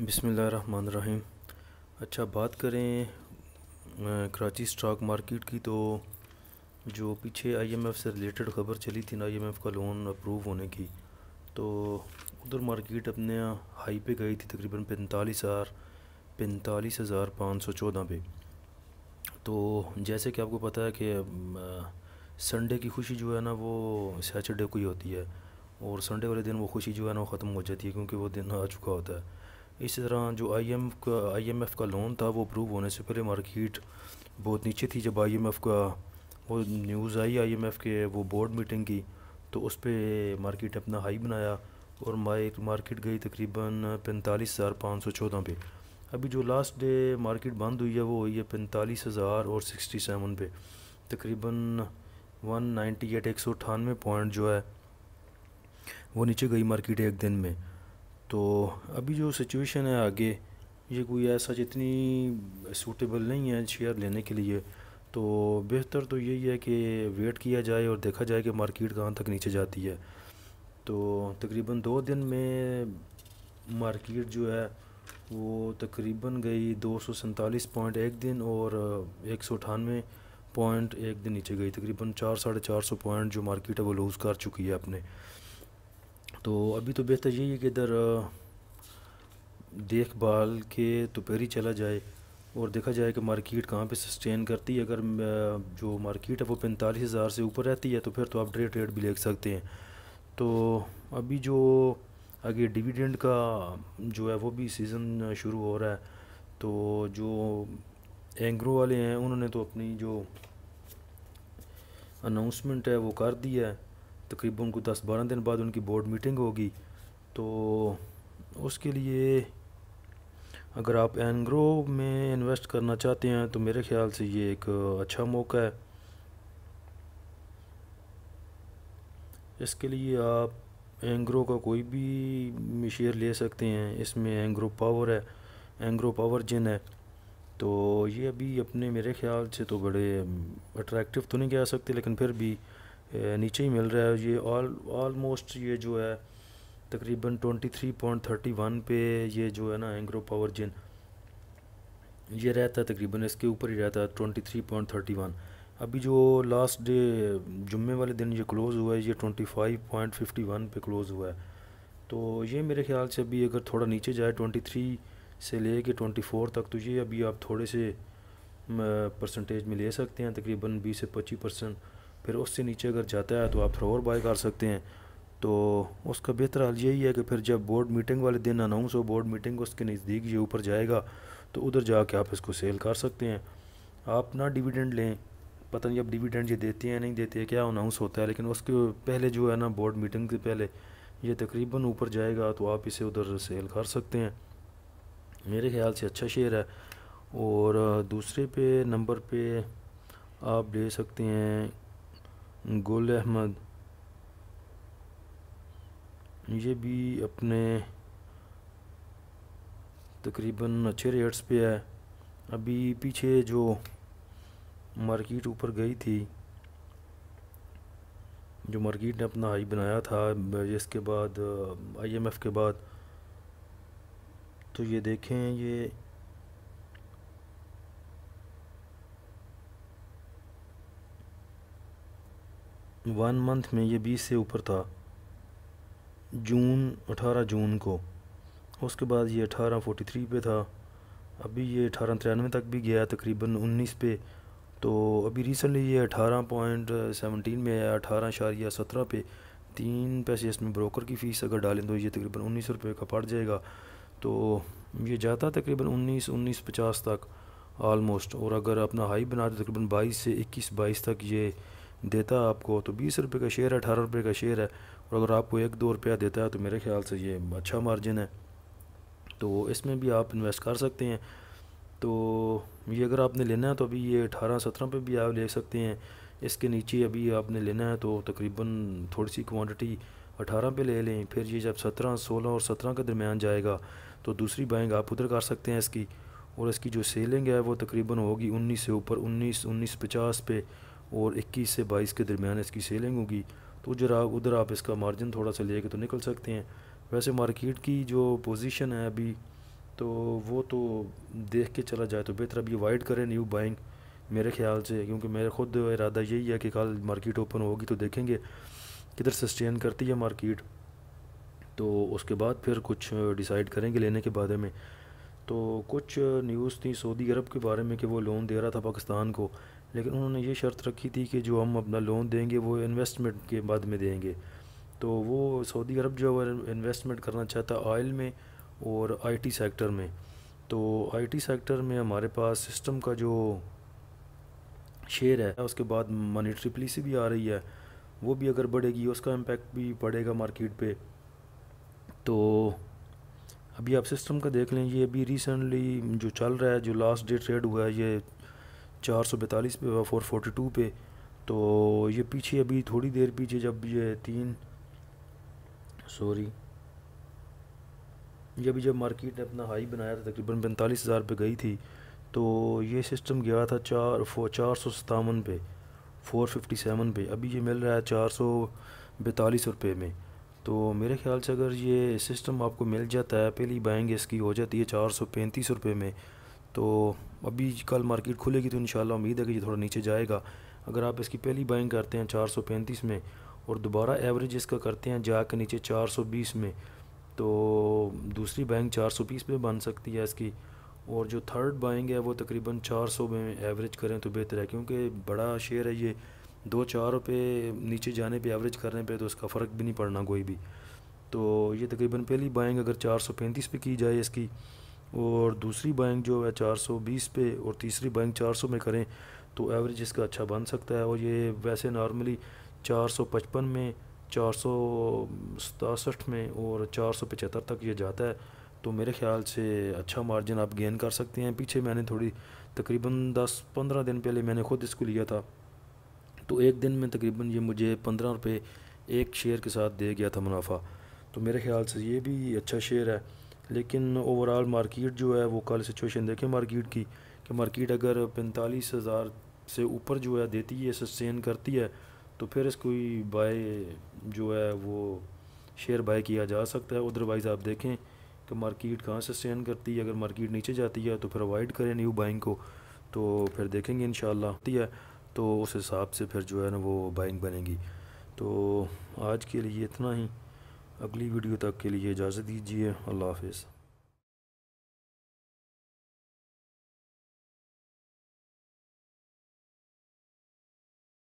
बिस्मिल्लाहिर्रहमानिर्रहीम। अच्छा, बात करें कराची स्टॉक मार्केट की, तो जो पीछे आईएमएफ से रिलेटेड ख़बर चली थी ना, आईएमएफ का लोन अप्रूव होने की, तो उधर मार्केट अपने हाई पे गई थी तकरीबन 45,514 पे। तो जैसे कि आपको पता है कि संडे की खुशी जो है ना वो सैटरडे को ही होती है, और संडे वाले दिन वो खुशी जो है ना वो ख़त्म हो जाती है, क्योंकि वो दिन आ चुका होता है। इसी तरह जो आईएमएफ का लोन था वो अप्रूव होने से पहले मार्केट बहुत नीचे थी। जब आईएमएफ का वो न्यूज़ आई, आईएमएफ के वो बोर्ड मीटिंग की, तो उस पर मार्केट अपना हाई बनाया और मार्केट गई तकरीबन 45,514 पे। अभी जो लास्ट डे मार्केट बंद हुई है वो हुई है 45,067 पे, तकरीबन 198 198 पॉइंट जो है वो नीचे गई मार्केट एक दिन में। तो अभी जो सिचुएशन है आगे, ये कोई ऐसा जितनी सूटेबल नहीं है शेयर लेने के लिए। तो बेहतर तो यही है कि वेट किया जाए और देखा जाए कि मार्केट कहाँ तक नीचे जाती है। तो तकरीबन 2 दिन में मार्केट जो है वो तकरीबन गई 247 पॉइंट एक दिन, और 198 पॉइंट एक दिन नीचे गई। तकरीबन 400 पॉइंट जो मार्केट है वो लूज़ कर चुकी है अपने। तो अभी तो बेहतर यही है कि इधर देखभाल के तो पैर ही चला जाए और देखा जाए कि मार्केट कहाँ पे सस्टेन करती है। अगर जो मार्केट है वो 45,000 से ऊपर रहती है तो फिर तो आप डे ट्रेड भी ले सकते हैं। तो अभी जो आगे डिविडेंड का जो है वो भी सीज़न शुरू हो रहा है। तो जो एंग्रो वाले हैं उन्होंने तो अपनी जो अनाउंसमेंट है वो कर दी है। तकरीबन उनको 10-12 दिन बाद उनकी बोर्ड मीटिंग होगी। तो उसके लिए अगर आप एंग्रो में इन्वेस्ट करना चाहते हैं तो मेरे ख्याल से ये एक अच्छा मौका है। इसके लिए आप एंग्रो का कोई भी शेयर ले सकते हैं। इसमें एंग्रो पावर है, एंग्रो पावर जिन है। तो ये अभी अपने मेरे ख्याल से तो बड़े अट्रैक्टिव तो नहीं कह सकते, लेकिन फिर भी नीचे ही मिल रहा है। ये ऑलमोस्ट ये जो है तकरीबन 23.31 पे ये जो है ना एंग्रो पावर जिन ये रहता है, तकरीबन इसके ऊपर ही रहता है 23.31। अभी जो लास्ट डे जुम्मे वाले दिन ये क्लोज़ हुआ है ये 25.51 पे क्लोज़ हुआ है। तो ये मेरे ख्याल से अभी अगर थोड़ा नीचे जाए 23 से ले के 24 तक, तो ये अभी आप थोड़े से परसेंटेज में ले सकते हैं, तकरीबन 20 से 25%। फिर उससे नीचे अगर जाता है तो आप थोड़ा और बाय कर सकते हैं। तो उसका बेहतर हाल यही है कि फिर जब बोर्ड मीटिंग वाले दिन अनाउंस हो, बोर्ड मीटिंग उसके नज़दीक ये ऊपर जाएगा, तो उधर जाके आप इसको सेल कर सकते हैं। आप ना डिविडेंड लें, पता नहीं अब डिविडेंड ये देते हैं नहीं देते हैं, क्या अनाउंस होता है, लेकिन उसके पहले जो है ना बोर्ड मीटिंग से पहले ये तकरीबन ऊपर जाएगा तो आप इसे उधर सेल कर सकते हैं। मेरे ख्याल से अच्छा शेयर है। और दूसरे पे नंबर पे आप ले सकते हैं गुल अहमद। ये भी अपने तकरीबन अच्छे रेट्स पे है। अभी पीछे जो मार्केट ऊपर गई थी, जो मार्केट ने अपना हाई बनाया था इसके बाद आईएमएफ के बाद, तो ये देखें ये 1 मंथ में ये 20 से ऊपर था, 18 जून को। उसके बाद ये 1843 पे था। अभी ये 1893 तक भी गया तकरीबन 19 पे। तो अभी रिसेंटली ये 18.17 में है, 18.17 पे। 3 पैसे इसमें ब्रोकर की फ़ीस अगर डालें तो ये तकरीबन 19 रुपये का पड़ जाएगा। तो ये जाता तकरीबन 19-19.50 तक आलमोस्ट। और अगर अपना हाई बना तो तकरीबन 22 से 21-22 तक ये देता है आपको। तो 20 रुपये का शेयर है, 18 रुपये का शेयर है, और अगर आपको 1-2 रुपया देता है तो मेरे ख्याल से ये अच्छा मार्जिन है। तो इसमें भी आप इन्वेस्ट कर सकते हैं। तो ये अगर आपने लेना है तो अभी ये 18-17 पे भी आप ले सकते हैं। इसके नीचे अभी आपने लेना है तो तकरीबन थोड़ी सी क्वांटिटी 18 पे ले लें। फिर ये जब 17, 16 और 17 के दरमियान जाएगा तो दूसरी बाइंग आप उधर कर सकते हैं इसकी। और इसकी जो सेलिंग है वो तकरीबन होगी 19 से ऊपर, 19-19.50 पे, और 21 से 22 के दरमियान इसकी सेलिंग होगी। तो उधर आप इसका मार्जिन थोड़ा सा लेके तो निकल सकते हैं। वैसे मार्केट की जो पोजीशन है अभी, तो वो तो देख के चला जाए तो बेहतर अभी अवॉइड करें न्यू बाइंग मेरे ख्याल से, क्योंकि मेरा खुद इरादा यही है कि कल मार्केट ओपन होगी तो देखेंगे किधर सस्टेन करती है मार्केट, तो उसके बाद फिर कुछ डिसाइड करेंगे लेने के बारे में। तो कुछ न्यूज़ थी सऊदी अरब के बारे में कि वो लोन दे रहा था पाकिस्तान को, लेकिन उन्होंने ये शर्त रखी थी कि जो हम अपना लोन देंगे वो इन्वेस्टमेंट के बाद में देंगे। तो वो सऊदी अरब जो है इन्वेस्टमेंट करना चाहता है ऑयल में और आईटी सेक्टर में। तो आईटी सेक्टर में हमारे पास सिस्टम का जो शेयर है, उसके बाद मॉनेटरी पॉलिसी भी आ रही है, वो भी अगर बढ़ेगी उसका इम्पेक्ट भी पड़ेगा मार्केट पे। तो अभी आप सिस्टम का देख लें, ये अभी रिसेंटली जो चल रहा है, जो लास्ट डे ट्रेड हुआ है ये 442 पे, 442 पे। तो ये पीछे अभी थोड़ी देर पीछे जब ये तीन सॉरी ये अभी जब मार्केट ने अपना हाई बनाया था तकरीबन 45,000 पे गई थी, तो ये सिस्टम गया था 457 पे, 457 पे। अभी ये मिल रहा है 442 रुपये में। तो मेरे ख्याल से अगर ये सिस्टम आपको मिल जाता है, पहली बाइंग इसकी हो जाती है 435 रुपये में, तो अभी कल मार्केट खुलेगी तो इंशाल्लाह उम्मीद है कि ये थोड़ा नीचे जाएगा। अगर आप इसकी पहली बाइंग करते हैं 435 में और दोबारा एवरेज इसका करते हैं जाकर नीचे 420 में, तो दूसरी बाइंग 420 पे बन सकती है इसकी। और जो थर्ड बाइंग है वो तकरीबन 400 में एवरेज करें तो बेहतर है, क्योंकि बड़ा शेयर है ये, 2-4 रुपये नीचे जाने पे एवरेज करने पे तो उसका फ़र्क भी नहीं पड़ना कोई भी। तो ये तकरीबन पहली बाइंग अगर 435 पे की जाए इसकी, और दूसरी बाइंग जो है 420 पे, और तीसरी बाइंग 400 में करें तो एवरेज इसका अच्छा बन सकता है। और ये वैसे नॉर्मली 455 में, 467 में और 475 तक ये जाता है। तो मेरे ख्याल से अच्छा मार्जिन आप गेन कर सकते हैं। पीछे मैंने थोड़ी तकरीबन 10-15 दिन पहले मैंने ख़ुद इसको लिया था, तो एक दिन में तकरीबन ये मुझे 15 रुपये एक शेयर के साथ दे गया था मुनाफा। तो मेरे ख्याल से ये भी अच्छा शेयर है। लेकिन ओवरऑल मार्केट जो है वो कल सिचुएशन देखें मार्केट की, कि मार्केट अगर 45,000 से ऊपर जो है देती है, सस्टेन करती है, तो फिर इसको बाय जो है वो शेयर बाय किया जा सकता है। अदरवाइज़ आप देखें कि मार्केट कहाँ सस्टेन करती है। अगर मार्केट नीचे जाती है तो फिर अवॉइड करें न्यू बाइंग को, तो फिर देखेंगे इंशाल्लाह आती है तो उस हिसाब से फिर जो है ना वो बाइंग बनेगी। तो आज के लिए इतना ही, अगली वीडियो तक के लिए इजाज़त दीजिए। अल्लाह हाफ़िज़।